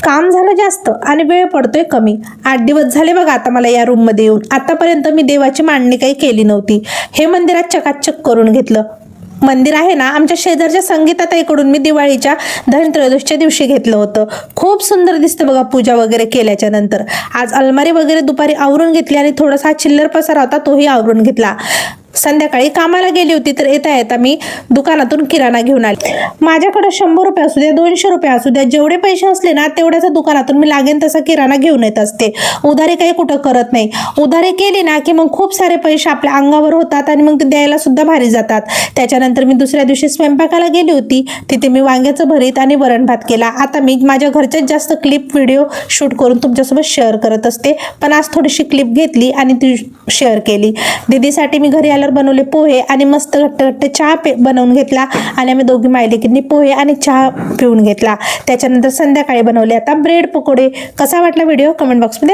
काम झालं जास्त आणि वेळ पडतोय कमी. 8 दिवस झाले बघा आता मला या रूममध्ये येऊन. आतापर्यंत मी देवाची मांडणी काही केली नव्हती. हे मंदिरात चकाचक करून घेतलं. मंदिर आहे ना, आमच्या शेजारच्या संगीताताईकडून मी दिवाळीच्या धनत्रयोदशीच्या दिवशी घेतलं होतं. खूप सुंदर दिसतं बघा पूजा वगैरे केल्याच्या नंतर. आज अलमारी वगैरे दुपारी आवरून घेतली आणि थोडासा चिल्लर पसारा होता तोही आवरून घेतला. संध्याकाळी कामाला गेली होती तर येता येता मी दुकानातून किराणा घेऊन आले. माझ्याकडे 100 रुपये असू द्या, 200 रुपये असू द्या, जेवढे पैसे असले ना तेवढ्याच दुकानातून मी लागेल तसा किराणा घेऊन येत असते. उधारी काही कुठं करत नाही. उधारी केली ना की मग खूप सारे पैसे आपल्या अंगावर होतात आणि मग ते द्यायला सुद्धा भारी जातात. त्याच्यानंतर मी दुसऱ्या दिवशी स्वयंपाकाला गेली होती. तिथे मी वांग्याचं भरीत आणि वरण भात केला. आता मी माझ्या घरच्याच जास्त क्लिप व्हिडिओ शूट करून तुमच्यासोबत शेअर करत असते, पण आज थोडीशी क्लिप घेतली आणि ती शेअर केली. दीदीसाठी मी घरी बनवले पोहे आणि मस्त घट्ट घट्ट चहा बनवून घेतला आणि आम्ही दोघी मायलेकींनी पोहे आणि चहा पिऊन घेतला. त्याच्यानंतर संध्याकाळी बनवले आता ब्रेड पकोडे. कसा वाटला व्हिडिओ कमेंट बॉक्समध्ये